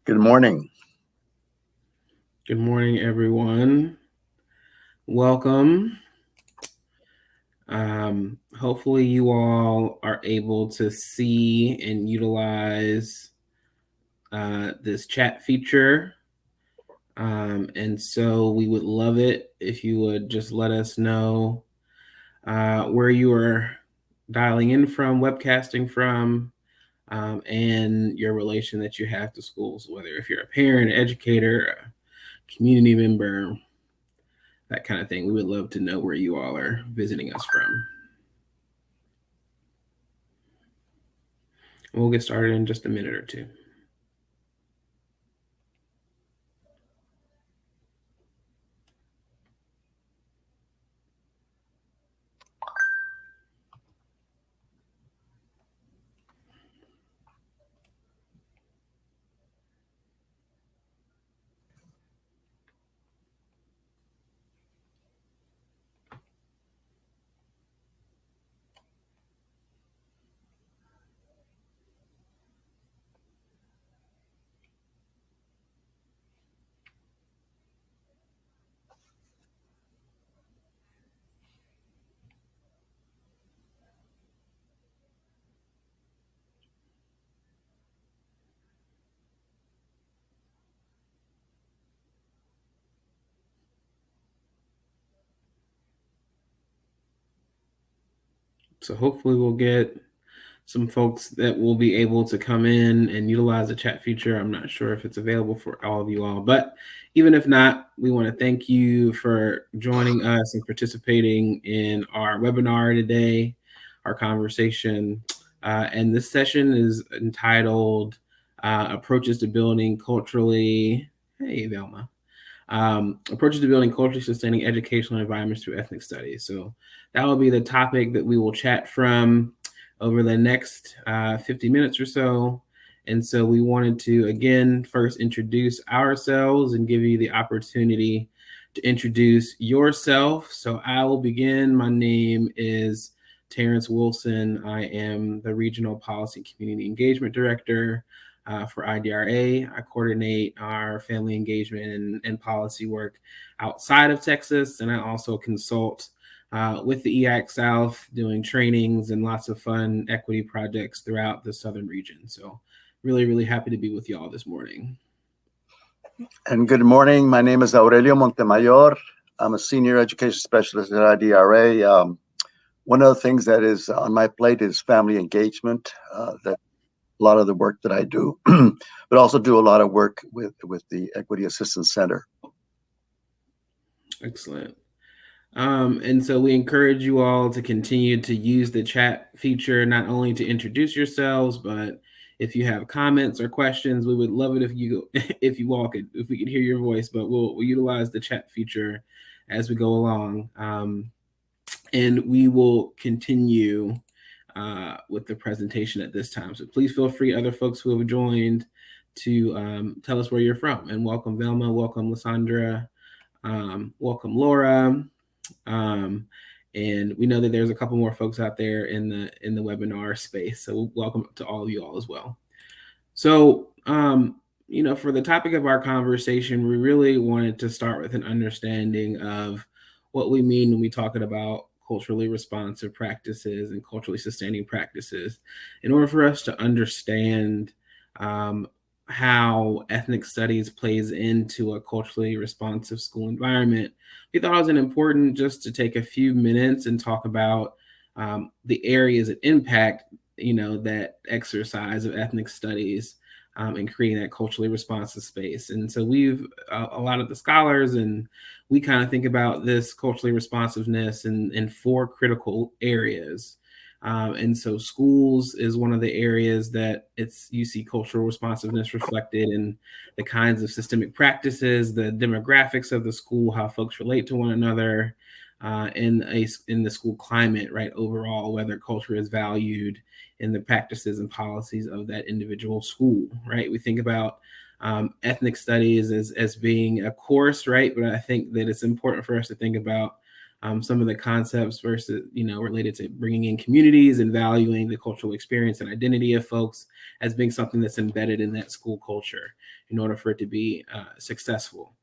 Good morning. Good morning, everyone. Welcome. Hopefully you all are able to see and utilize this chat feature. And so we would love it if you would just let us know where you are dialing in from, webcasting from, and your relation that you have to schools, whether if you're a parent, educator, a community member, that kind of thing. We would love to know where you all are visiting us from. We'll get started in just a minute or two. So hopefully we'll get some folks that will be able to come in and utilize the chat feature. I'm not sure if it's available for all of you all, but even if not, we want to thank you for joining us and participating in our webinar today, our conversation. And this session is entitled Approaches to Building Culturally. Hey, Velma. Approaches to building culturally sustaining educational environments through ethnic studies. So that will be the topic that we will chat from over the next 50 minutes or so. And so we wanted to, again, first introduce ourselves and give you the opportunity to introduce yourself. So I will begin. My name is Terrence Wilson. I am the Regional Policy and Community Engagement Director for IDRA. I coordinate our family engagement and policy work outside of Texas, and I also consult with the EAC South, doing trainings and lots of fun equity projects throughout the southern region. So really, really happy to be with y'all this morning. And good morning. My name is Aurelio Montemayor. I'm a senior education specialist at IDRA. One of the things that is on my plate is family engagement. That a lot of the work that I do, but also do a lot of work with the Equity Assistance Center. Excellent. And so we encourage you all to continue to use the chat feature, not only to introduce yourselves, but if you have comments or questions, we would love it if we could hear your voice, but we'll utilize the chat feature as we go along. And we will continue with the presentation at this time. So please feel free, other folks who have joined, to tell us where you're from. And welcome Velma, welcome Lysandra, welcome Laura. And we know that there's a couple more folks out there in the webinar space. So welcome to all of you all as well. So, for the topic of our conversation, we really wanted to start with an understanding of what we mean when we talk about culturally responsive practices and culturally sustaining practices, in order for us to understand how ethnic studies plays into a culturally responsive school environment. We thought it was important just to take a few minutes and talk about the areas that impact, that exercise of ethnic studies and creating that culturally responsive space. And so we've, a lot of the scholars, and we kind of think about this culturally responsiveness in four critical areas. And so schools is one of the areas that you see cultural responsiveness reflected in the kinds of systemic practices, the demographics of the school, how folks relate to one another, in the school climate, right? Overall, whether culture is valued in the practices and policies of that individual school, right? We think about ethnic studies as being a course, right? But I think that it's important for us to think about some of the concepts versus, related to bringing in communities and valuing the cultural experience and identity of folks as being something that's embedded in that school culture in order for it to be successful.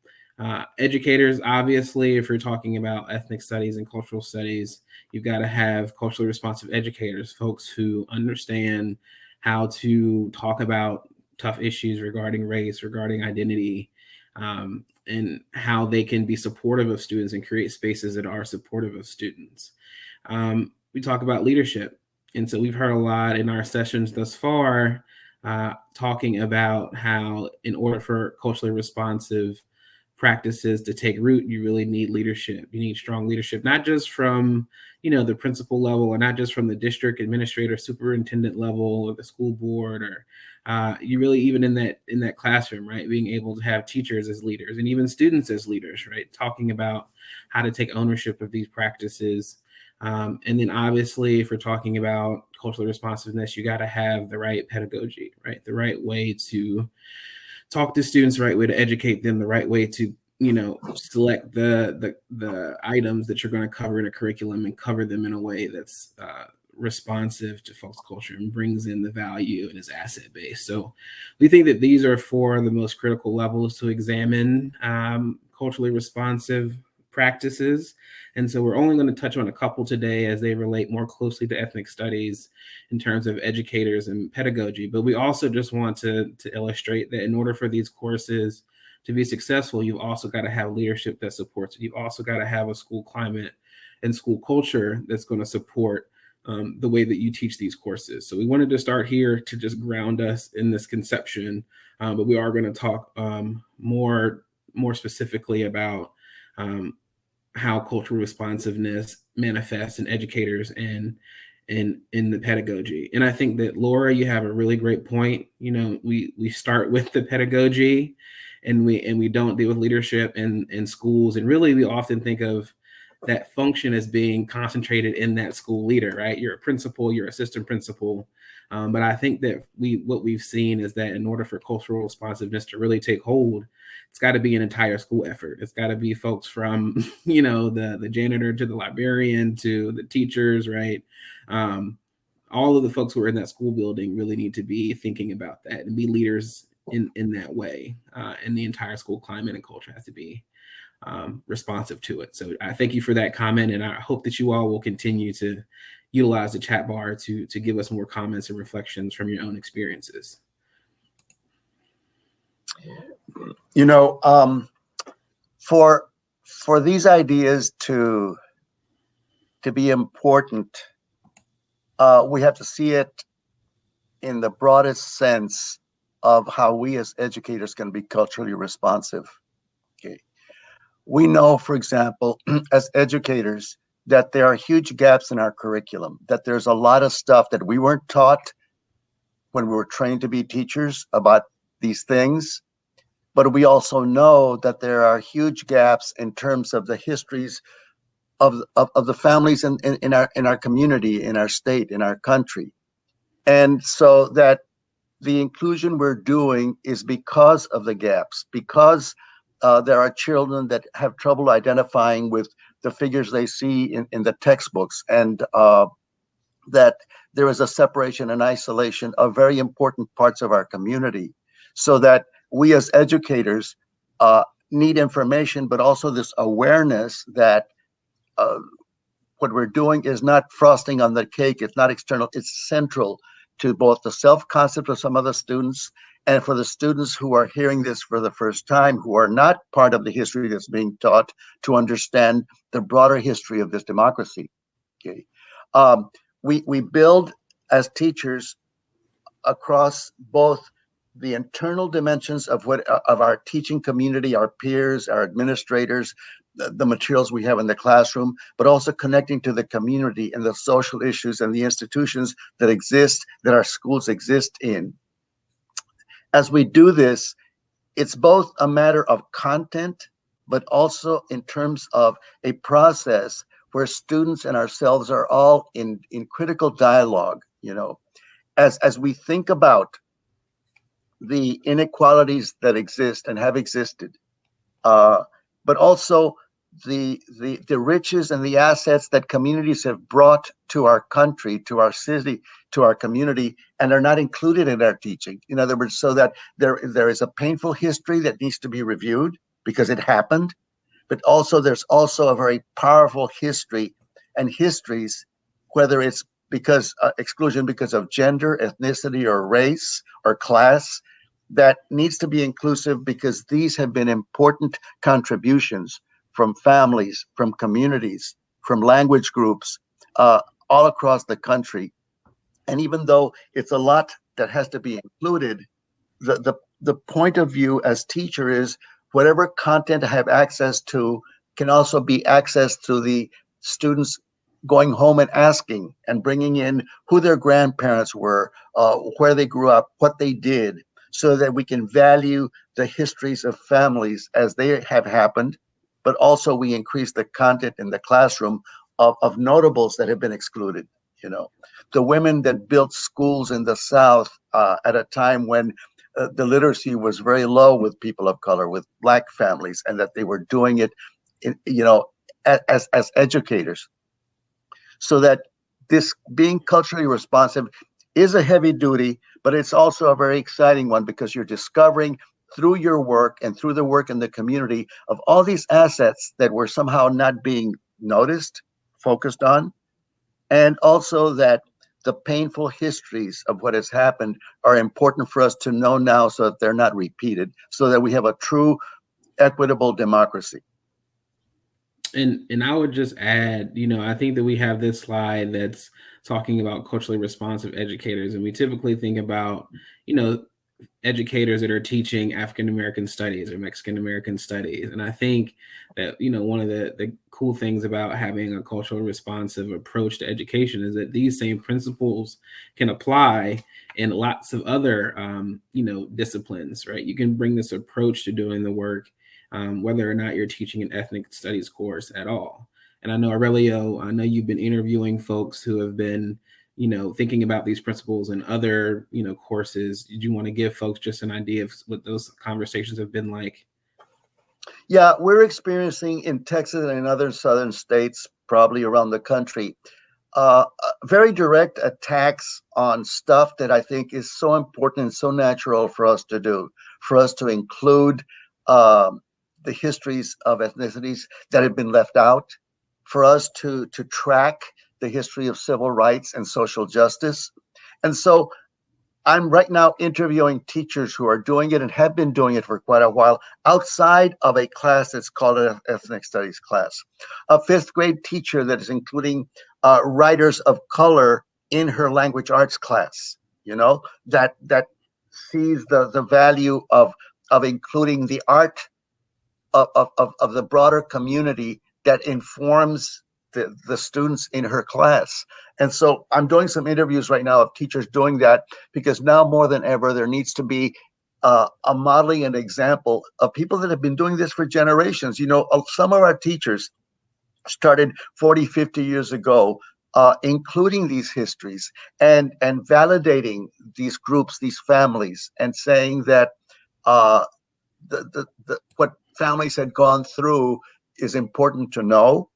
Educators, obviously, if you're talking about ethnic studies and cultural studies, you've got to have culturally responsive educators, folks who understand how to talk about tough issues regarding race, regarding identity, and how they can be supportive of students and create spaces that are supportive of students. We talk about leadership. And so we've heard a lot in our sessions thus far, talking about how in order for culturally responsive practices to take root, you really need leadership. You need strong leadership, not just from, the principal level, or not just from the district administrator, superintendent level, or the school board, or you really, even in that classroom, right, being able to have teachers as leaders and even students as leaders, right, talking about how to take ownership of these practices. And then obviously, if we're talking about cultural responsiveness, you got to have the right pedagogy, right, the right way to talk to students, the right way to educate them, the right way to, select the items that you're going to cover in a curriculum and cover them in a way that's responsive to folks' culture and brings in the value and is asset based. So we think that these are four of the most critical levels to examine culturally responsive practices. And so we're only going to touch on a couple today as they relate more closely to ethnic studies in terms of educators and pedagogy. But we also just want to illustrate that in order for these courses to be successful, you've also got to have leadership that supports it. You've also got to have a school climate and school culture that's going to support the way that you teach these courses. So we wanted to start here to just ground us in this conception, but we are going to talk more specifically about how cultural responsiveness manifests in educators and in the pedagogy. And I think that, Laura, you have a really great point. We start with the pedagogy and we don't deal with leadership in schools. And really, we often think of that function as being concentrated in that school leader, right? You're a principal, you're assistant principal. But I think that what we've seen is that in order for cultural responsiveness to really take hold, it's got to be an entire school effort. It's got to be folks from, the janitor to the librarian to the teachers, right? All of the folks who are in that school building really need to be thinking about that and be leaders in that way. And the entire school climate and culture has to be responsive to it. So I thank you for that comment, and I hope that you all will continue to utilize the chat bar to give us more comments and reflections from your own experiences. For these ideas to be important, we have to see it in the broadest sense of how we as educators can be culturally responsive. Okay. We know, for example, as educators, that there are huge gaps in our curriculum, that there's a lot of stuff that we weren't taught when we were trained to be teachers about these things. But we also know that there are huge gaps in terms of the histories of the families in our community, in our state, in our country. And so that the inclusion we're doing is because of the gaps, because there are children that have trouble identifying with the figures they see in the textbooks, and that there is a separation and isolation of very important parts of our community, so that we as educators need information, but also this awareness that what we're doing is not frosting on the cake, it's not external, it's central to both the self-concept of some of the students, and for the students who are hearing this for the first time, who are not part of the history that's being taught, to understand the broader history of this democracy. Okay, we build as teachers across both the internal dimensions of our teaching community, our peers, our administrators, the materials we have in the classroom, but also connecting to the community and the social issues and the institutions that exist, that our schools exist in. As we do this, it's both a matter of content, but also in terms of a process where students and ourselves are all in critical dialogue. As we think about the inequalities that exist and have existed, but also the riches and the assets that communities have brought to our country, to our city, to our community, and are not included in our teaching. In other words, so that there is a painful history that needs to be reviewed because it happened, but also there's also a very powerful history and histories, whether it's because exclusion because of gender, ethnicity, or race or class, that needs to be inclusive because these have been important contributions from families, from communities, from language groups, uh, all across the country. And even though it's a lot that has to be included, the point of view as teacher is whatever content I have access to can also be access to the students going home and asking and bringing in who their grandparents were, where they grew up, what they did, so that we can value the histories of families as they have happened, but also we increase the content in the classroom of notables that have been excluded. You know, the women that built schools in the South at a time when the literacy was very low with people of color, with Black families, and that they were doing it, as educators. So that this being culturally responsive is a heavy duty, but it's also a very exciting one because you're discovering through your work and through the work in the community of all these assets that were somehow not being noticed, focused on, and also that the painful histories of what has happened are important for us to know now so that they're not repeated, so that we have a true equitable democracy. And I would just add, I think that we have this slide that's talking about culturally responsive educators, and we typically think about, educators that are teaching African American studies or Mexican American studies. And I think that, one of the cool things about having a culturally responsive approach to education is that these same principles can apply in lots of other, disciplines, right? You can bring this approach to doing the work, whether or not you're teaching an ethnic studies course at all. And I know, Aurelio, I know you've been interviewing folks who have been, thinking about these principles in other, courses. Did you want to give folks just an idea of what those conversations have been like? Yeah, we're experiencing in Texas and in other southern states, probably around the country, very direct attacks on stuff that I think is so important and so natural for us to do, for us to include um, the histories of ethnicities that have been left out, for us to track the history of civil rights and social justice. And so I'm right now interviewing teachers who are doing it and have been doing it for quite a while outside of a class that's called an ethnic studies class. A fifth grade teacher that is including writers of color in her language arts class, that sees the value of including the art of the broader community that informs the students in her class. And so I'm doing some interviews right now of teachers doing that because now more than ever, there needs to be a modeling and example of people that have been doing this for generations. Some of our teachers started 40, 50 years ago, including these histories and validating these groups, these families, and saying that uh, what families had gone through is important to know,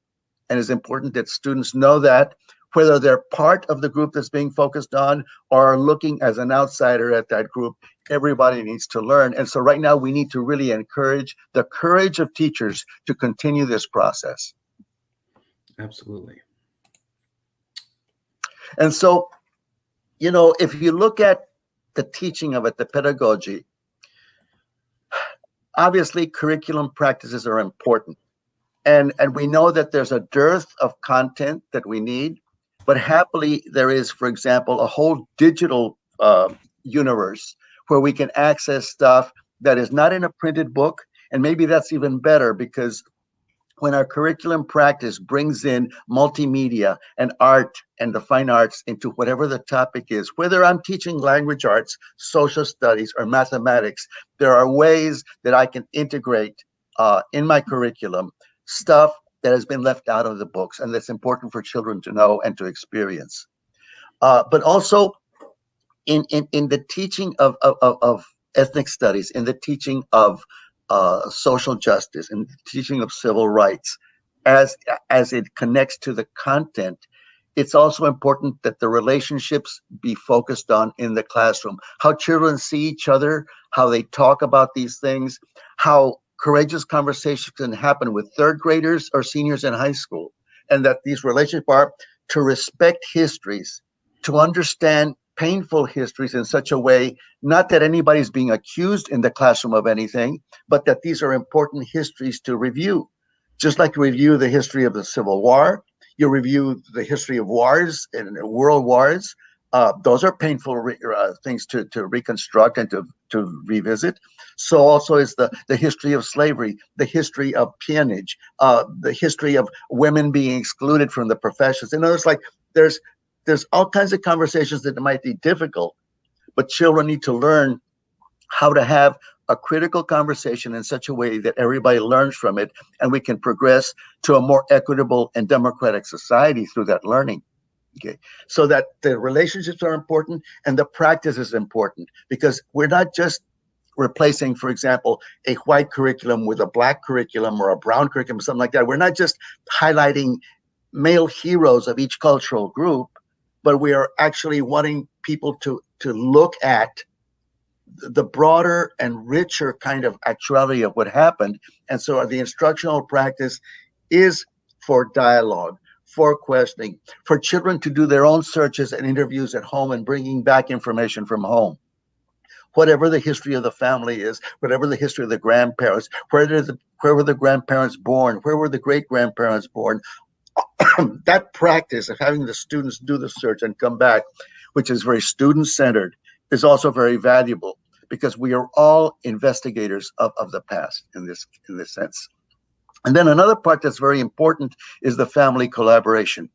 and is important that students know that, whether they're part of the group that's being focused on or are looking as an outsider at that group. Everybody needs to learn. And so right now we need to really encourage the courage of teachers to continue this process. Absolutely. And so, if you look at the teaching of it, the pedagogy, obviously curriculum practices are important. And we know that there's a dearth of content that we need, but happily there is, for example, a whole digital universe where we can access stuff that is not in a printed book. And maybe that's even better because when our curriculum practice brings in multimedia and art and the fine arts into whatever the topic is, whether I'm teaching language arts, social studies, or mathematics, there are ways that I can integrate in my curriculum stuff that has been left out of the books and that's important for children to know and to experience. But also in the teaching of ethnic studies, in the teaching of social justice, in the teaching of civil rights, as it connects to the content, it's also important that the relationships be focused on in the classroom. How children see each other, how they talk about these things, how courageous conversations can happen with third graders or seniors in high school, and that these relationships are to respect histories, to understand painful histories in such a way, not that anybody's being accused in the classroom of anything, but that these are important histories to review. Just like you review the history of the Civil War, you review the history of wars and world wars. Those are painful things to reconstruct and to revisit. So also is the history of slavery, the history of peonage, the history of women being excluded from the professions. And it's like there's there's all kinds of conversations that might be difficult, but children need to learn how to have a critical conversation in such a way that everybody learns from it and we can progress to a more equitable and democratic society through that learning. Okay, so that the relationships are important and the practice is important, because we're not just replacing, for example, a white curriculum with a black curriculum or a brown curriculum, something like that. We're not just highlighting male heroes of each cultural group, but we are actually wanting people to look at the broader and richer kind of actuality of what happened. And so the instructional practice is for dialogue, for questioning, for children to do their own searches and interviews at home and bringing back information from home. Whatever the history of the family is, whatever the history of the grandparents, where were the grandparents born, where were the great grandparents born, that practice of having the students do the search and come back, which is very student centered, is also very valuable, because we are all investigators of the past in this sense. And then another part that's very important is the family collaboration.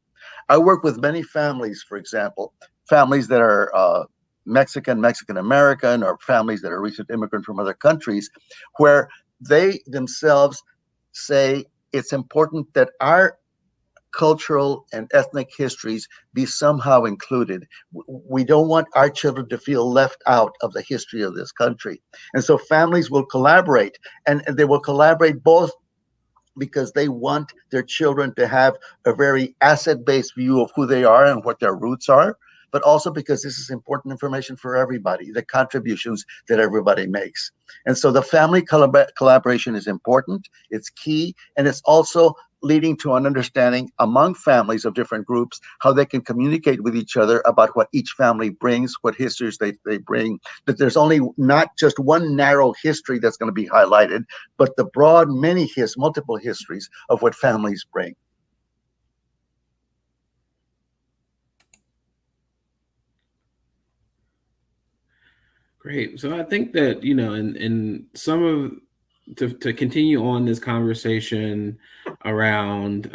I work with many families, for example, families that are Mexican American, or families that are recent immigrants from other countries, where they themselves say it's important that our cultural and ethnic histories be somehow included. We don't want our children to feel left out of the history of this country. And so families will collaborate, and they will collaborate both because they want their children to have a very asset-based view of who they are and what their roots are, but also because this is important information for everybody, the contributions that everybody makes. And so the family collaboration is important, it's key, and it's also leading to an understanding among families of different groups how they can communicate with each other about what each family brings, what histories they bring, that there's only not just one narrow history that's going to be highlighted, but the broad multiple histories of what families bring. Great. So I think that, in some of to continue on this conversation around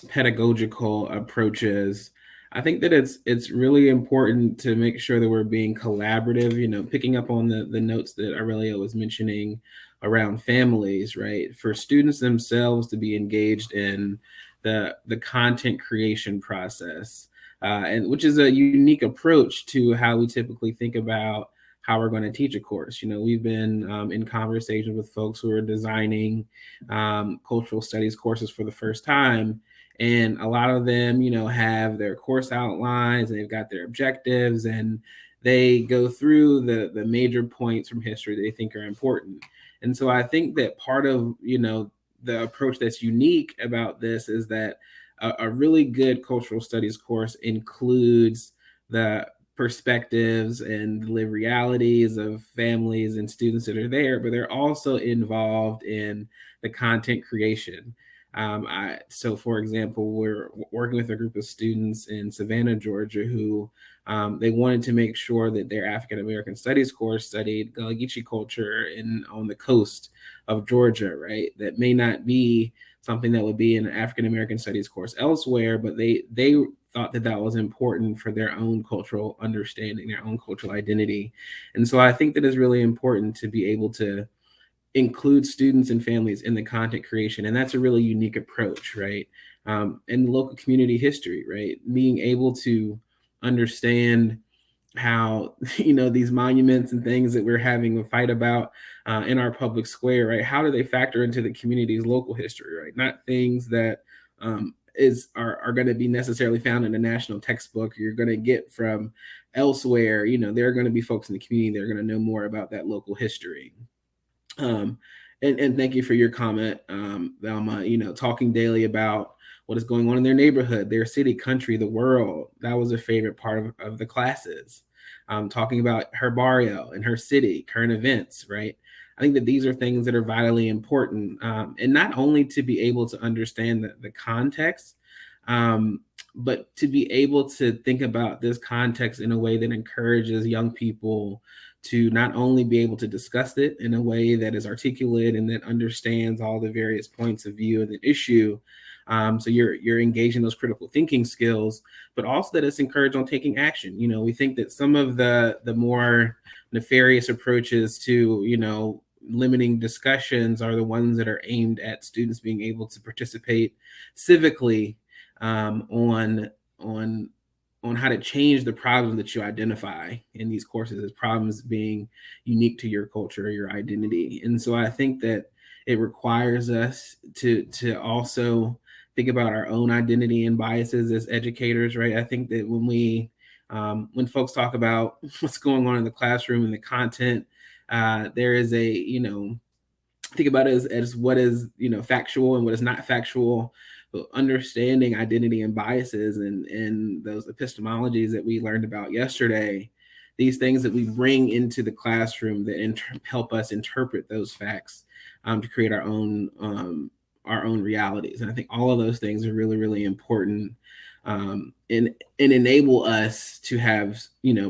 pedagogical approaches, I think that it's really important to make sure that we're being collaborative, picking up on the notes that Aurelio was mentioning around families, right? For students themselves to be engaged in the content creation process, and which is a unique approach to how we typically think about how we're going to teach a course. We've been in conversations with folks who are designing cultural studies courses for the first time. And a lot of them, have their course outlines and they've got their objectives, and they go through the major points from history that they think are important. And so I think that part of, the approach that's unique about this is that a really good cultural studies course includes the perspectives and the lived realities of families and students that are there, but they're also involved in the content creation. So, for example, we're working with a group of students in Savannah, Georgia, who they wanted to make sure that their African American Studies course studied Gullah Geechee culture on the coast of Georgia, right? That may not be something that would be in an African American Studies course elsewhere, but they thought that was important for their own cultural understanding, their own cultural identity. And so I think that it's really important to be able to include students and families in the content creation. And that's a really unique approach, right? And local community history, right? Being able to understand how these monuments and things that we're having a fight about in our public square, right? How do they factor into the community's local history, right? Not things that are going to be necessarily found in a national textbook you're going to get from elsewhere. There are going to be folks in the community that are going to know more about that local history. um, and thank you for your comment, Velma. Talking daily about what is going on in their neighborhood, their city, country, the world. That was a favorite part of the classes. Talking about her barrio and her city, current events, right? I think that these are things that are vitally important, and not only to be able to understand the context, um, but to be able to think about this context in a way that encourages young people to not only be able to discuss it in a way that is articulate and that understands all the various points of view of the issue. So you're engaging those critical thinking skills, but also that it's encouraged on taking action. We think that some of the more nefarious approaches to limiting discussions are the ones that are aimed at students being able to participate civically on how to change the problems that you identify in these courses as problems being unique to your culture or your identity. And so I think that it requires us to also think about our own identity and biases as educators, right? I think that when folks talk about what's going on in the classroom and the content, there is think about it as what is factual and what is not factual. But understanding identity and biases and those epistemologies that we learned about yesterday, these things that we bring into the classroom that help us interpret those facts to create our own realities. And I think all of those things are really, really important, and enable us to have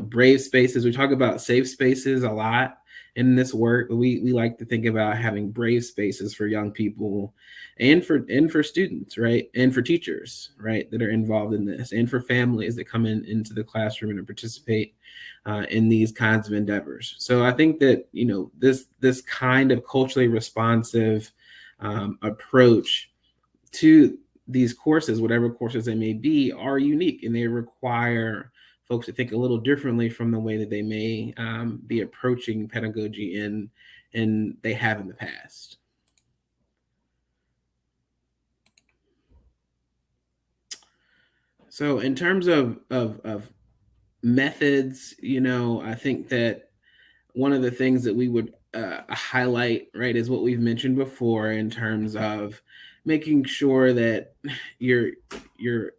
brave spaces. We talk about safe spaces a lot in this work. We like to think about having brave spaces for young people and for students, right? And for teachers, right, that are involved in this, and for families that come into the classroom and participate in these kinds of endeavors. So I think that this kind of culturally responsive approach to these courses, whatever courses they may be, are unique, and they require folks to think a little differently from the way that they may be approaching pedagogy and they have in the past. So in terms of methods, I think that one of the things that we would highlight, right, is what we've mentioned before in terms of making sure that you're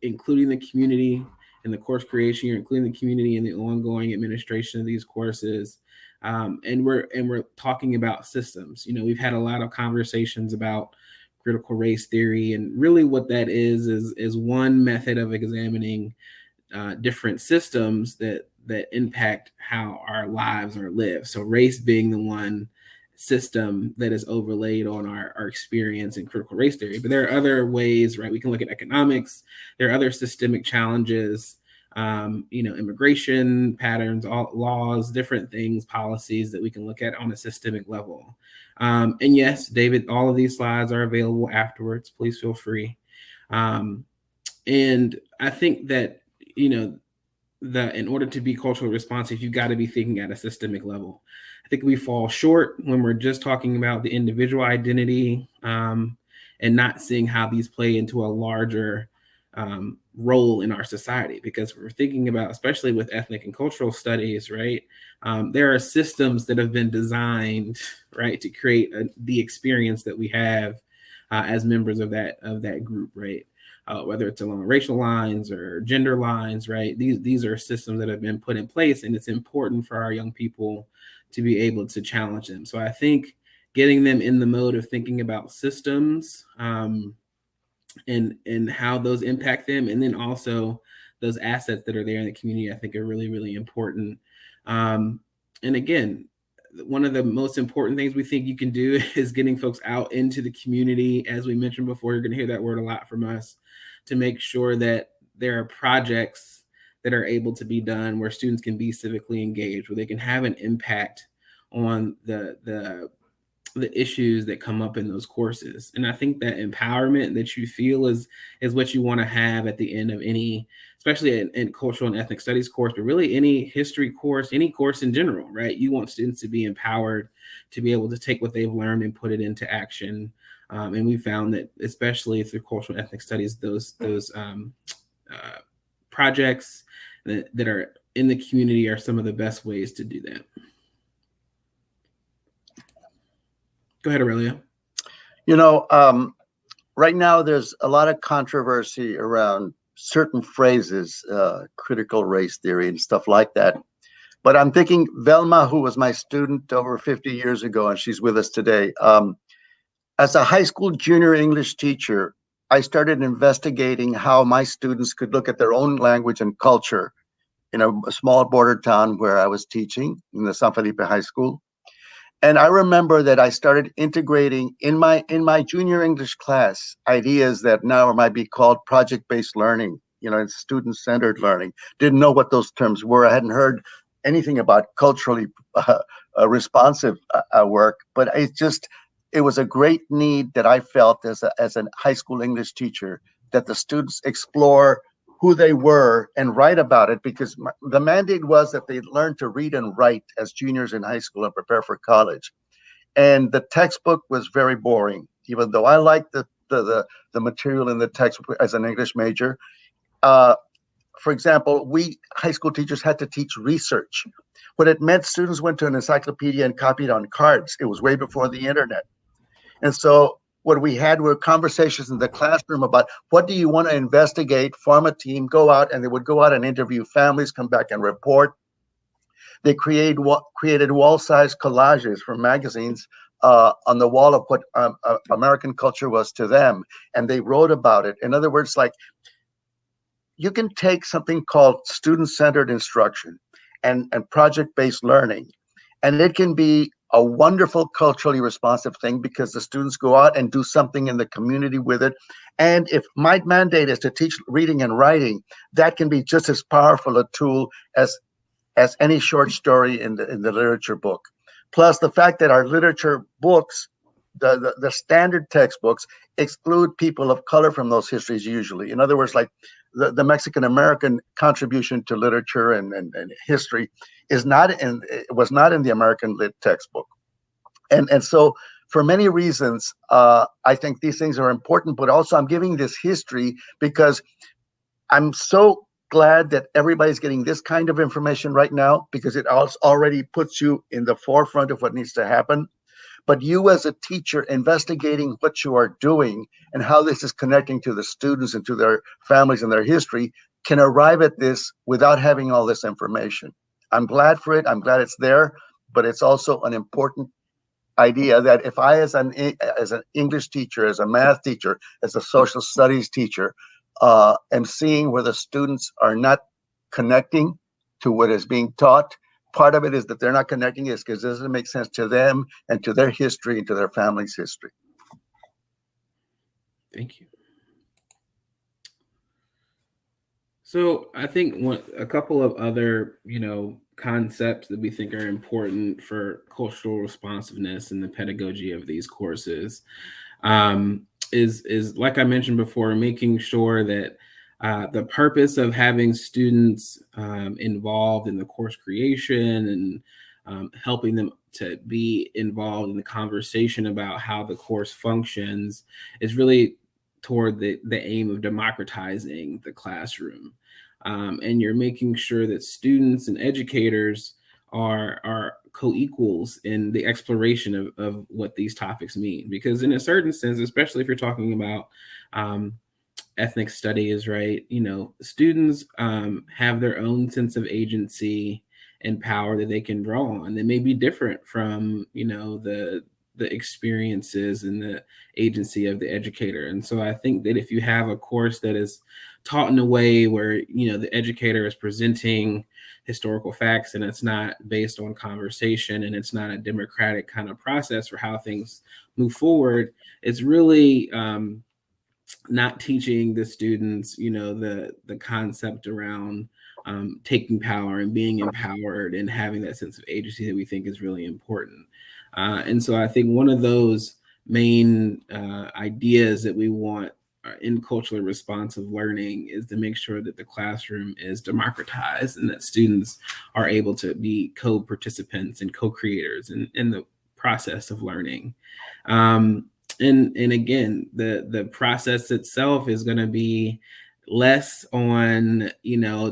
including the community in the course creation, you're including the community in the ongoing administration of these courses, and we're talking about systems. We've had a lot of conversations about critical race theory, and really what that is one method of examining different systems that impact how our lives are lived. So race being the one system that is overlaid on our experience in critical race theory. But there are other ways, right? We can look at economics. There are other systemic challenges, immigration patterns, laws, different things, policies that we can look at on a systemic level. And yes, David, all of these slides are available afterwards. Please feel free. And I think that in order to be culturally responsive, you've got to be thinking at a systemic level. I think we fall short when we're just talking about the individual identity, and not seeing how these play into a larger role in our society. Because we're thinking about, especially with ethnic and cultural studies, right? There are systems that have been designed, right, to create the experience that we have as members of that group, right? Whether it's along racial lines or gender lines, right? These are systems that have been put in place, and it's important for our young people to be able to challenge them. So I think getting them in the mode of thinking about systems and how those impact them, and then also those assets that are there in the community, I think are really, really important. And again, one of the most important things we think you can do is getting folks out into the community. As we mentioned before, you're going to hear that word a lot from us, to make sure that there are projects that are able to be done where students can be civically engaged, where they can have an impact on the issues that come up in those courses. And I think that empowerment that you feel is what you want to have at the end of any especially in cultural and ethnic studies course, but really any history course, any course in general, right? You want students to be empowered to be able to take what they've learned and put it into action. And we found that, especially through cultural and ethnic studies, those projects that are in the community are some of the best ways to do that. Go ahead, Aurelio. Right now there's a lot of controversy around certain phrases, critical race theory and stuff like that. But I'm thinking Velma, who was my student over 50 years ago, and she's with us today. As a high school junior English teacher, I started investigating how my students could look at their own language and culture in a small border town where I was teaching in the San Felipe High School. And I remember that I started integrating in my junior English class ideas that now might be called project-based learning, and student-centered learning. Didn't know what those terms were. I hadn't heard anything about culturally responsive work, but it was a great need that I felt as a high school English teacher, that the students explore who they were and write about it, because the mandate was that they learn to read and write as juniors in high school and prepare for college. And the textbook was very boring, even though I liked the material in the textbook as an English major. For example, we high school teachers had to teach research. What it meant, students went to an encyclopedia and copied on cards. It was way before the internet. And so what we had were conversations in the classroom about what do you want to investigate, form a team, go out, and they would go out and interview families, come back and report. They created wall-sized collages from magazines on the wall of what American culture was to them, and they wrote about it. In other words, like, you can take something called student-centered instruction and project-based learning, and it can be a wonderful culturally responsive thing because the students go out and do something in the community with it. And if my mandate is to teach reading and writing, that can be just as powerful a tool as any short story in the literature book. Plus the fact that our literature books, the standard textbooks, exclude people of color from those histories usually. In other words, like the Mexican American contribution to literature and history was not in the American lit textbook. And so for many reasons, I think these things are important, but also I'm giving this history because I'm so glad that everybody's getting this kind of information right now, because it already puts you in the forefront of what needs to happen. But you as a teacher investigating what you are doing and how this is connecting to the students and to their families and their history can arrive at this without having all this information. I'm glad for it. I'm glad it's there, but it's also an important idea that if I, as an English teacher, as a math teacher, as a social studies teacher, am seeing where the students are not connecting to what is being taught, part of it is that they're not connecting is because it doesn't make sense to them and to their history and to their family's history. Thank you. So I think a couple of other, concepts that we think are important for cultural responsiveness in the pedagogy of these courses is like I mentioned before, making sure that the purpose of having students involved in the course creation and helping them to be involved in the conversation about how the course functions is really toward the aim of democratizing the classroom. And you're making sure that students and educators are co-equals in the exploration of what these topics mean. Because in a certain sense, especially if you're talking about ethnic studies, right? Students have their own sense of agency and power that they can draw on. They may be different from, the experiences and the agency of the educator. And so I think that if you have a course that is taught in a way where, the educator is presenting historical facts and it's not based on conversation and it's not a democratic kind of process for how things move forward, it's really not teaching the students, the concept around taking power and being empowered and having that sense of agency that we think is really important. And so I think one of those main ideas that we want in culturally responsive learning is to make sure that the classroom is democratized and that students are able to be co-participants and co-creators in the process of learning. And again, the process itself is going to be less on,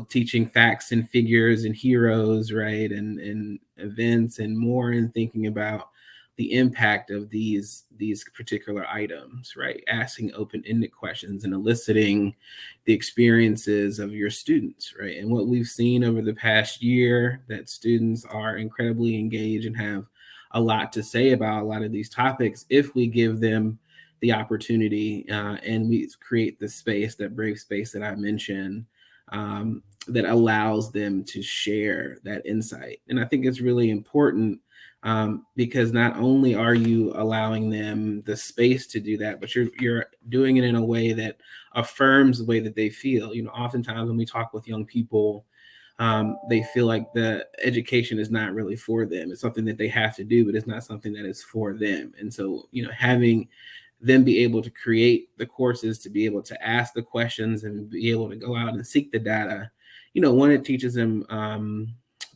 teaching facts and figures and heroes, right, and events, and more in thinking about the impact of these particular items, right? Asking open-ended questions and eliciting the experiences of your students, right? And what we've seen over the past year, that students are incredibly engaged and have a lot to say about a lot of these topics if we give them the opportunity and we create the space, that brave space that I mentioned, that allows them to share that insight. And I think it's really important because not only are you allowing them the space to do that, but you're doing it in a way that affirms the way that they feel. Oftentimes when we talk with young people, they feel like the education is not really for them. It's something that they have to do, but it's not something that is for them. And so, having them be able to create the courses, to be able to ask the questions and be able to go out and seek the data, one, it teaches them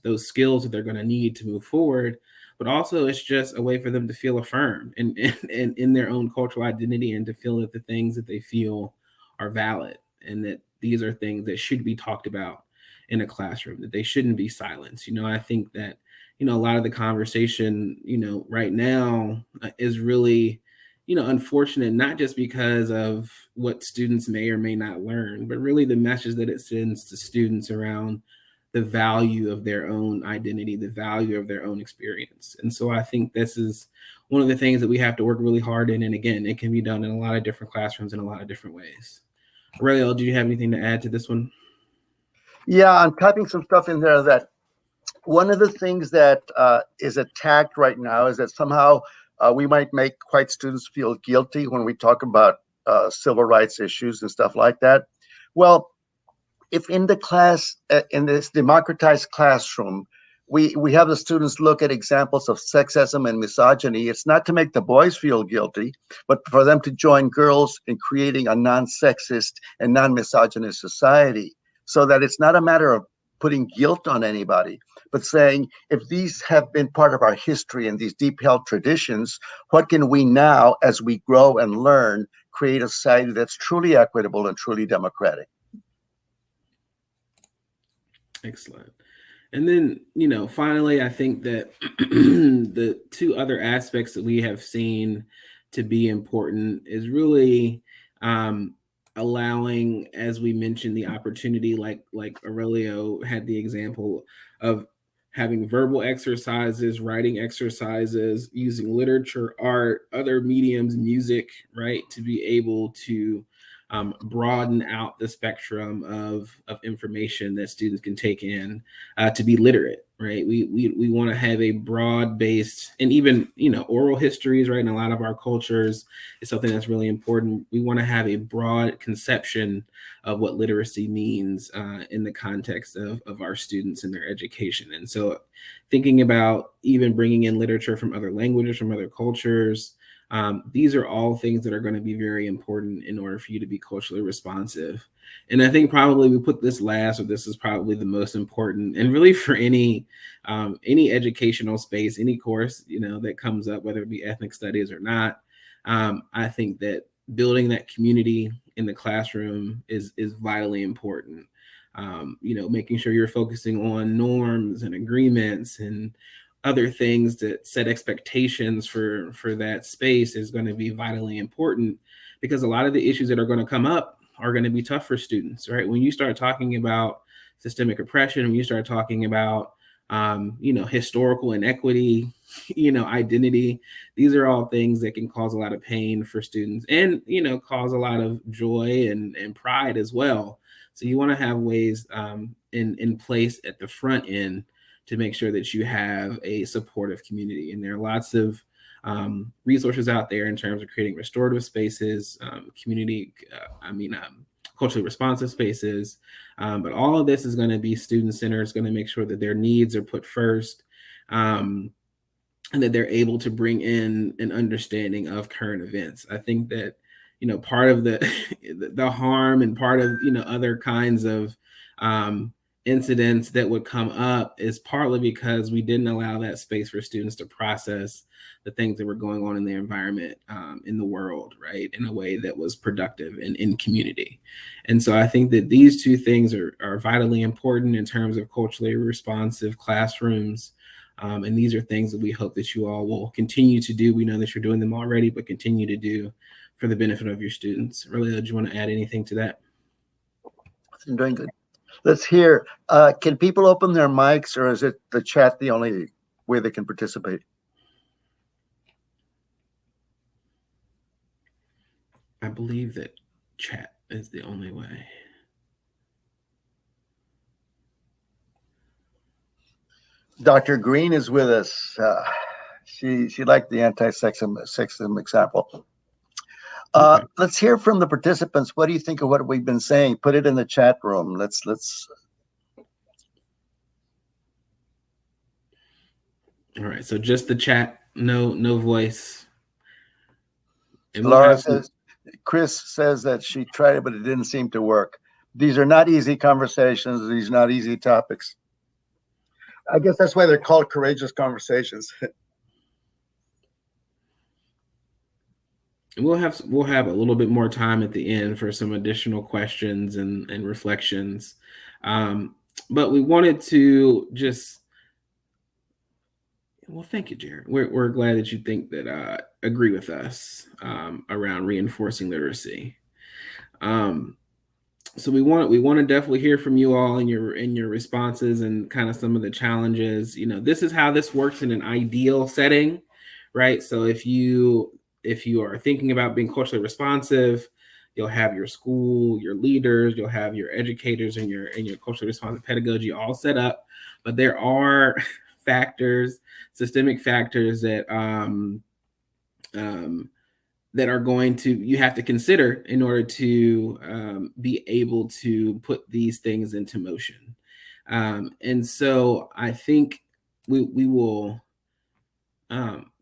those skills that they're going to need to move forward, but also it's just a way for them to feel affirmed in their own cultural identity, and to feel that the things that they feel are valid, and that these are things that should be talked about in a classroom, that they shouldn't be silenced. I think that, a lot of the conversation, right now is really, unfortunate, not just because of what students may or may not learn, but really the message that it sends to students around the value of their own identity, the value of their own experience. And so I think this is one of the things that we have to work really hard in. And again, it can be done in a lot of different classrooms in a lot of different ways. Aurelio, do you have anything to add to this one? Yeah, I'm typing some stuff in there that one of the things that is attacked right now is that somehow we might make white students feel guilty when we talk about civil rights issues and stuff like that. Well, if in the class, in this democratized classroom, we have the students look at examples of sexism and misogyny, it's not to make the boys feel guilty, but for them to join girls in creating a non-sexist and non-misogynist society, so that it's not a matter of putting guilt on anybody, but saying, if these have been part of our history and these deep held traditions, what can we now, as we grow and learn, create a society that's truly equitable and truly democratic? Excellent. And then, finally, I think that the two other aspects that we have seen to be important is really allowing, as we mentioned, the opportunity, like Aurelio had the example of having verbal exercises, writing exercises, using literature, art, other mediums, music, right, to be able to broaden out the spectrum of information that students can take in, to be literate, right? We want to have a broad-based, and even, oral histories, right, in a lot of our cultures is something that's really important. We want to have a broad conception of what literacy means in the context of our students and their education. And so thinking about even bringing in literature from other languages, from other cultures, these are all things that are going to be very important in order for you to be culturally responsive. And I think probably we put this last, or this is probably the most important, and really for any educational space, any course, that comes up, whether it be ethnic studies or not. I think that building that community in the classroom is vitally important. Making sure you're focusing on norms and agreements and other things that set expectations for that space is going to be vitally important, because a lot of the issues that are going to come up are going to be tough for students, right? When you start talking about systemic oppression, when you start talking about historical inequity, identity, these are all things that can cause a lot of pain for students, and cause a lot of joy and pride as well. So you want to have ways in place at the front end to make sure that you have a supportive community. And there are lots of resources out there in terms of creating restorative spaces, culturally responsive spaces. But all of this is going to be student-centered. It's going to make sure that their needs are put first, and that they're able to bring in an understanding of current events. I think that, part of the the harm and part of other kinds of incidents that would come up is partly because we didn't allow that space for students to process the things that were going on in their environment, in the world, right, in a way that was productive and in community. And so I think that these two things are vitally important in terms of culturally responsive classrooms. And these are things that we hope that you all will continue to do. We know that you're doing them already, but continue to do for the benefit of your students. Aurelio, do you want to add anything to that? I'm doing good. Let's hear. Can people open their mics, or is it the chat the only way they can participate? I believe that chat is the only way. Dr. Green is with us. She liked the anti-sexism example. Okay. Let's hear from the participants. What do you think of what we've been saying? Put it in the chat room. Let's. All right. So just the chat, no voice. And Laura says, Chris says that she tried it, but it didn't seem to work. These are not easy conversations. These are not easy topics. I guess that's why they're called courageous conversations. We'll have a little bit more time at the end for some additional questions and reflections. But we wanted to just, well, thank you, Jared. We're glad that you think that agree with us around reinforcing literacy. So we want to definitely hear from you all in your responses and kind of some of the challenges. This is how this works in an ideal setting, right? So if you are thinking about being culturally responsive, you'll have your school, your leaders, you'll have your educators and your culturally responsive pedagogy all set up. But there are factors, systemic factors that that are going to, you have to consider in order to be able to put these things into motion. And so I think we will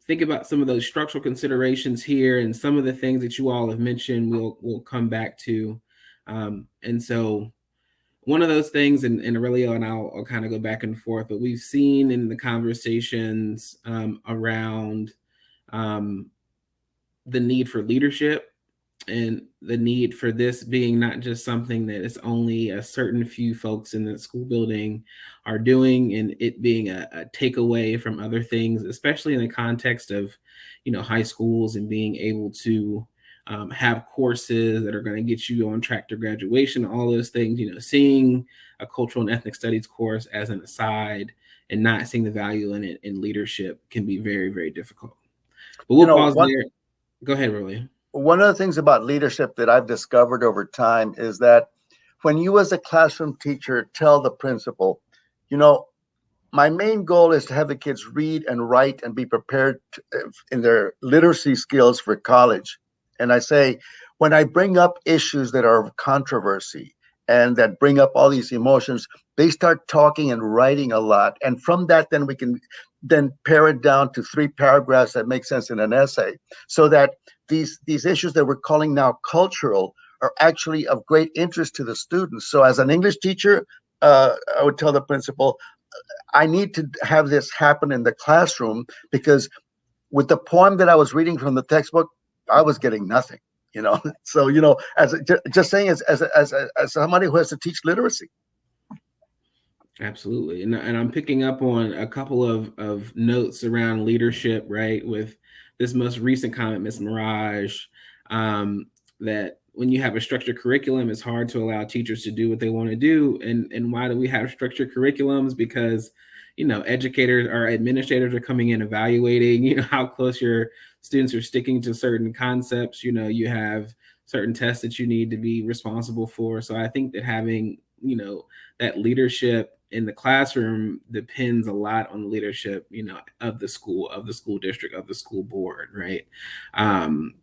think about some of those structural considerations here, and some of the things that you all have mentioned we'll come back to. And so one of those things, and Aurelio and I'll kind of go back and forth, but we've seen in the conversations around the need for leadership and the need for this being not just something that is only a certain few folks in the school building are doing, and it being a takeaway from other things, especially in the context of, high schools, and being able to have courses that are going to get you on track to graduation, all those things. Seeing a cultural and ethnic studies course as an aside and not seeing the value in it in leadership can be very, very difficult. But we'll pause there. Go ahead, Aurelio. One of the things about leadership that I've discovered over time is that when you as a classroom teacher tell the principal, my main goal is to have the kids read and write and be prepared in their literacy skills for college. And I say, when I bring up issues that are of controversy and that bring up all these emotions, they start talking and writing a lot. And from that, then we can then pare it down to 3 paragraphs that make sense in an essay, so that these issues that we're calling now cultural are actually of great interest to the students. So as an English teacher, I would tell the principal, I need to have this happen in the classroom, because with the poem that I was reading from the textbook, I was getting nothing. So as just saying, as somebody who has to teach literacy. Absolutely. And I'm picking up on a couple of notes around leadership, right? With this most recent comment, Ms. Mirage, that when you have a structured curriculum, it's hard to allow teachers to do what they want to do. And why do we have structured curriculums? Because, educators or administrators are coming in evaluating, how close your students are sticking to certain concepts. You have certain tests that you need to be responsible for. So I think that having, that leadership in the classroom depends a lot on the leadership, of the school district, of the school board, right? And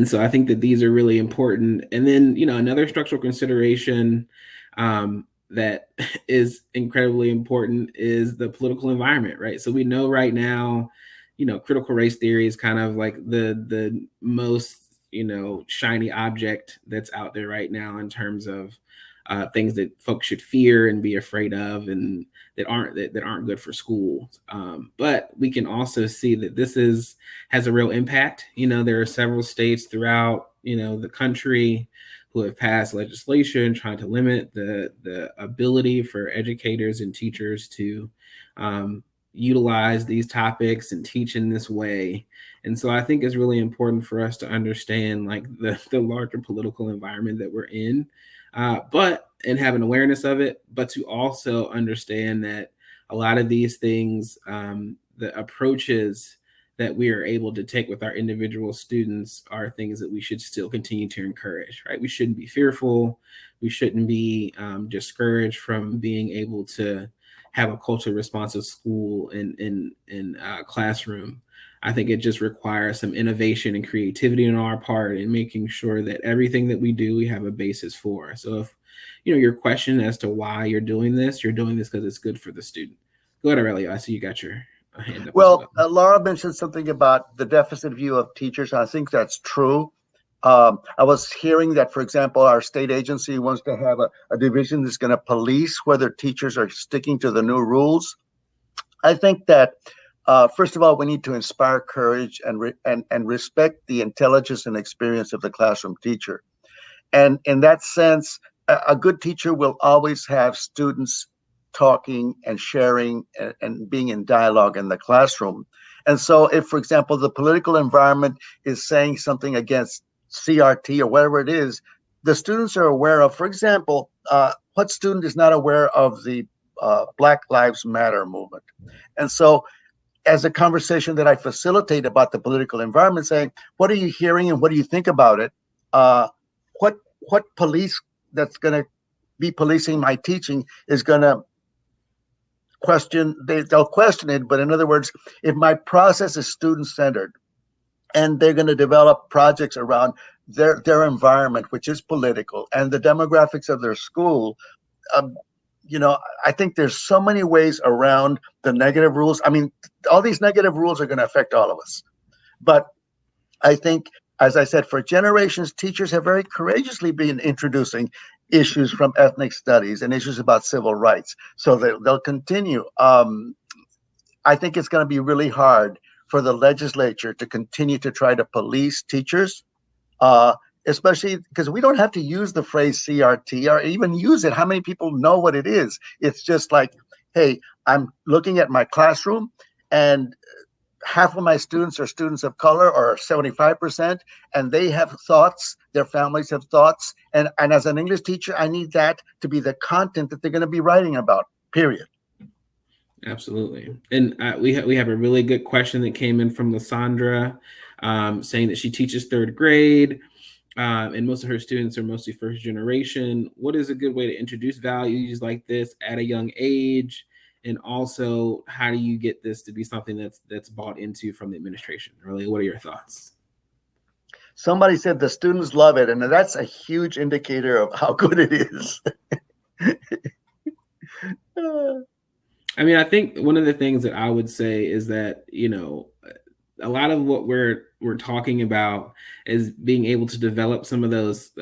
so I think that these are really important. And then, another structural consideration that is incredibly important is the political environment, right? So we know right now, critical race theory is kind of like the most shiny object that's out there right now in terms of things that folks should fear and be afraid of, and that aren't good for schools. But we can also see that this has a real impact. There are several states throughout the country who have passed legislation trying to limit the ability for educators and teachers to utilize these topics and teach in this way. And so I think it's really important for us to understand like the larger political environment that we're in, and have an awareness of it, but to also understand that a lot of these things, the approaches that we are able to take with our individual students are things that we should still continue to encourage, right? We shouldn't be fearful. We shouldn't be discouraged from being able to have a culturally responsive school in classroom. I think it just requires some innovation and creativity on our part in making sure that everything that we do, we have a basis for. So if, your question as to why you're doing this because it's good for the student. Go ahead, Aurelio. I see you got your hand up. Well, Laura mentioned something about the deficit view of teachers. I think that's true. I was hearing that, for example, our state agency wants to have a division that's going to police whether teachers are sticking to the new rules. I think that, first of all, we need to inspire courage and respect the intelligence and experience of the classroom teacher. And in that sense, a good teacher will always have students talking and sharing and being in dialogue in the classroom. And so if, for example, the political environment is saying something against CRT or whatever it is, the students are aware of, for example, what student is not aware of the Black Lives Matter movement? And so as a conversation that I facilitate about the political environment, saying, what are you hearing and what do you think about it? What police that's going to be policing my teaching is going to question, they'll question it. But in other words, if my process is student-centered and they're going to develop projects around their environment, which is political, and the demographics of their school, I think there's so many ways around the negative rules. I mean, all these negative rules are going to affect all of us. But I think, as I said, for generations, teachers have very courageously been introducing issues from ethnic studies and issues about civil rights. So they'll continue. I think it's going to be really hard for the legislature to continue to try to police teachers, especially because we don't have to use the phrase CRT or even use it. How many people know what it is? It's just like, hey, I'm looking at my classroom and half of my students are students of color, or 75%, and they have thoughts, their families have thoughts. And as an English teacher, I need that to be the content that they're going to be writing about, period. Absolutely. And we have a really good question that came in from Lysandra, saying that she teaches third grade, and most of her students are mostly first generation. What is a good way to introduce values like this at a young age? And also, how do you get this to be something that's bought into from the administration? Really, what are your thoughts? Somebody said the students love it, and that's a huge indicator of how good it is. I mean, I think one of the things that I would say is that, a lot of what we're talking about is being able to develop some of those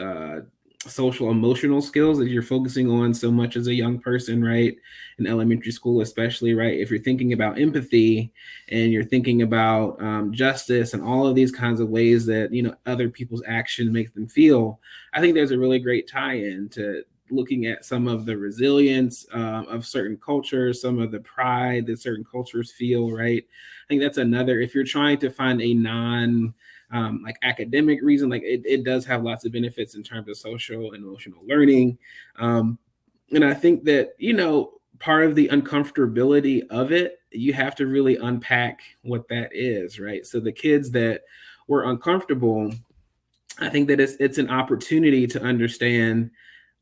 social emotional skills that you're focusing on so much as a young person, right? In elementary school, especially, right? If you're thinking about empathy and you're thinking about justice and all of these kinds of ways that, other people's actions make them feel, I think there's a really great tie-in to looking at some of the resilience of certain cultures, some of the pride that certain cultures feel, right? I think that's another, if you're trying to find a like academic reason, like it does have lots of benefits in terms of social and emotional learning. And I think that, part of the uncomfortability of it, you have to really unpack what that is, right? So the kids that were uncomfortable, I think that it's an opportunity to understand,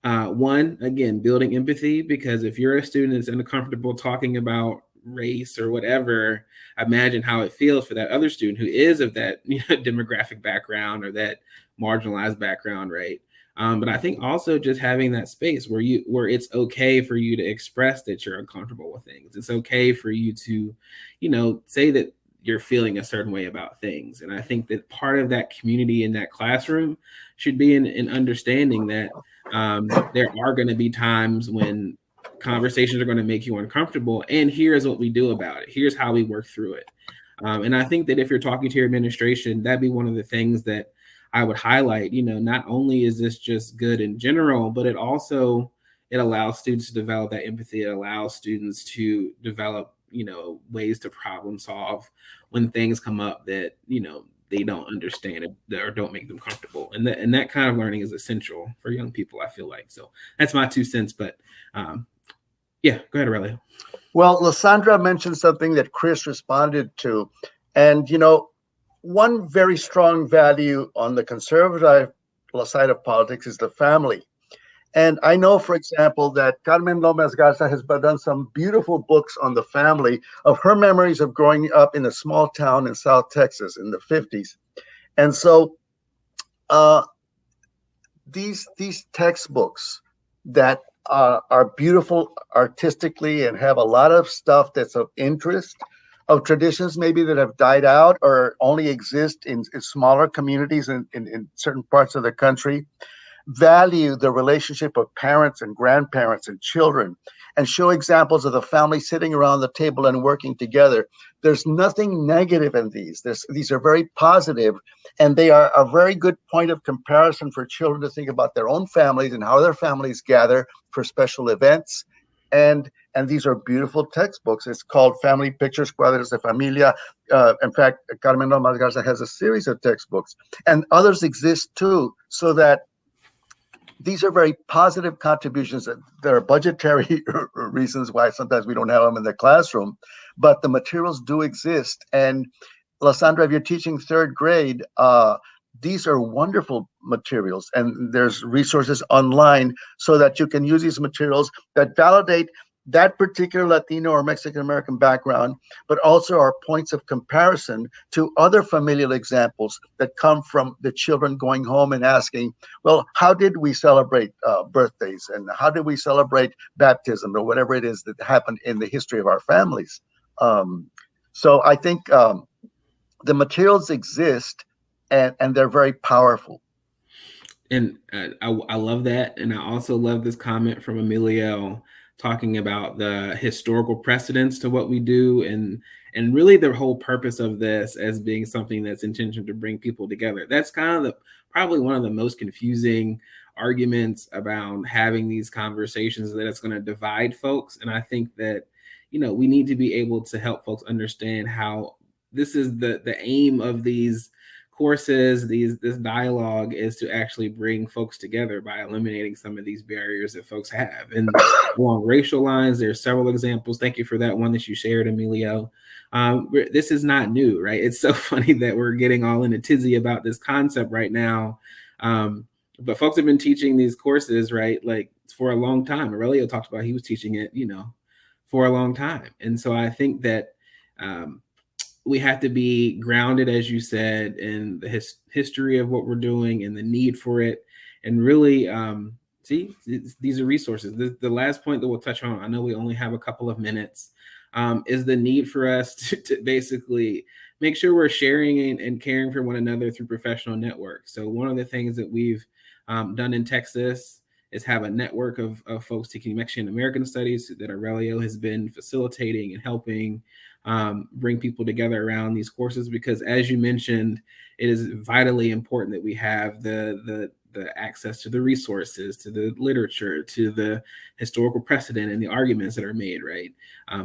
one, again, building empathy, because if you're a student that's uncomfortable talking about race or whatever, imagine how it feels for that other student who is of that demographic background or that marginalized background, right? But I think also just having that space where it's okay for you to express that you're uncomfortable with things. It's okay for you to, say that you're feeling a certain way about things. And I think that part of that community in that classroom should be in understanding that there are going to be times when conversations are going to make you uncomfortable. And here's what we do about it. Here's how we work through it. And I think that if you're talking to your administration, that'd be one of the things that I would highlight. Not only is this just good in general, but it allows students to develop that empathy. It allows students to develop, ways to problem solve when things come up that, they don't understand or don't make them comfortable. And that kind of learning is essential for young people, I feel like. So that's my 2 cents. But yeah, go ahead, Aurelio. Well, Lysandra mentioned something that Chris responded to. And, one very strong value on the conservative side of politics is the family. And I know, for example, that Carmen López Garza has done some beautiful books on the family of her memories of growing up in a small town in South Texas in the 50s. And so these textbooks that are beautiful artistically and have a lot of stuff that's of interest, of traditions maybe that have died out or only exist in smaller communities in certain parts of the country, value the relationship of parents and grandparents and children, and show examples of the family sitting around the table and working together. There's nothing negative in these. These are very positive, and they are a very good point of comparison for children to think about their own families and how their families gather for special events. And these are beautiful textbooks. It's called Family Pictures, Cuadros de Familia. In fact, Carmen López Garza has a series of textbooks, and others exist too, so that these are very positive contributions. There are budgetary reasons why sometimes we don't have them in the classroom, but the materials do exist. And Lysandra, if you're teaching 3rd grade, these are wonderful materials, and there's resources online so that you can use these materials that validate that particular Latino or Mexican American background, but also are points of comparison to other familial examples that come from the children going home and asking, well, how did we celebrate birthdays, and how did we celebrate baptism, or whatever it is that happened in the history of our families? So I think the materials exist, and they're very powerful. And I love that. And I also love this comment from Emilio talking about the historical precedents to what we do, and really the whole purpose of this as being something that's intentioned to bring people together. That's kind of probably one of the most confusing arguments about having these conversations, that it's going to divide folks. And I think that, we need to be able to help folks understand how this is the aim of these courses, this dialogue, is to actually bring folks together by eliminating some of these barriers that folks have. And along racial lines, there's several examples. Thank you for that one that you shared, Emilio. This is not new, right? It's so funny that we're getting all in a tizzy about this concept right now. But folks have been teaching these courses, right, like for a long time. Aurelio talked about he was teaching it, for a long time. And so I think that we have to be grounded, as you said, in the history of what we're doing and the need for it. And really, see, these are resources. The last point that we'll touch on, I know we only have a couple of minutes, is the need for us to basically make sure we're sharing and caring for one another through professional networks. So one of the things that we've done in Texas is have a network of folks taking Mexican American studies that Aurelio has been facilitating and helping bring people together around these courses, because as you mentioned, it is vitally important that we have the access to the resources, to the literature, to the historical precedent and the arguments that are made, right?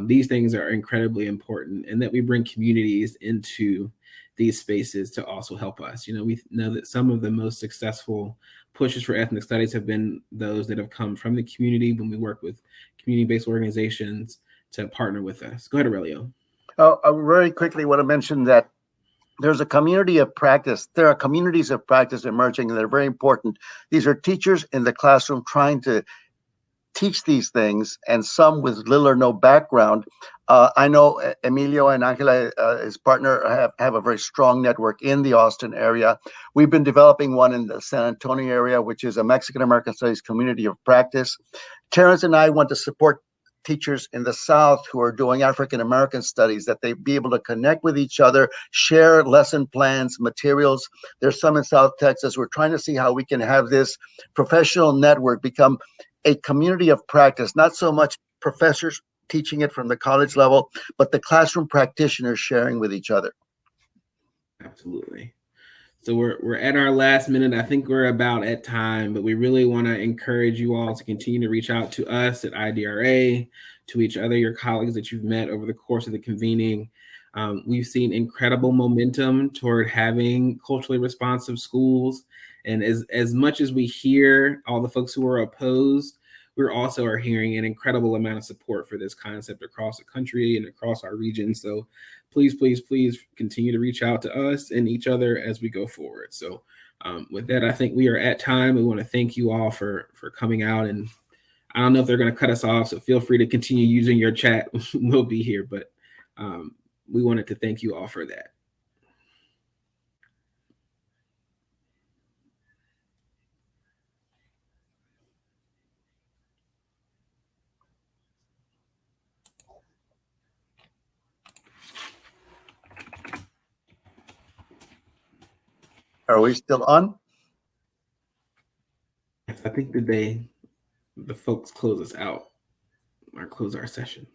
These things are incredibly important, and that we bring communities into these spaces to also help us. We know that some of the most successful pushes for ethnic studies have been those that have come from the community when we work with community-based organizations to partner with us. Go ahead, Aurelio. I very quickly want to mention that there's a community of practice. There are communities of practice emerging, and they're very important. These are teachers in the classroom trying to teach these things, and some with little or no background. I know Emilio and Angela, his partner, have a very strong network in the Austin area. We've been developing one in the San Antonio area, which is a Mexican American Studies community of practice. Terrence and I want to support teachers in the South who are doing African American studies, that they be able to connect with each other, share lesson plans, materials. There's some in South Texas. We're trying to see how we can have this professional network become a community of practice, not so much professors teaching it from the college level, but the classroom practitioners sharing with each other. Absolutely. So we're at our last minute. I think we're about at time, but we really want to encourage you all to continue to reach out to us at IDRA, to each other, your colleagues that you've met over the course of the convening. We've seen incredible momentum toward having culturally responsive schools. And as much as we hear all the folks who are opposed, we also are hearing an incredible amount of support for this concept across the country and across our region. So please, please, please continue to reach out to us and each other as we go forward. So with that, I think we are at time. We want to thank you all for coming out. And I don't know if they're going to cut us off, so feel free to continue using your chat. We'll be here, but we wanted to thank you all for that. Are we still on? I think the folks close us out or close our session.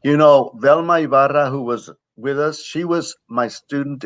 You know, Velma Ibarra, who was with us, she was my student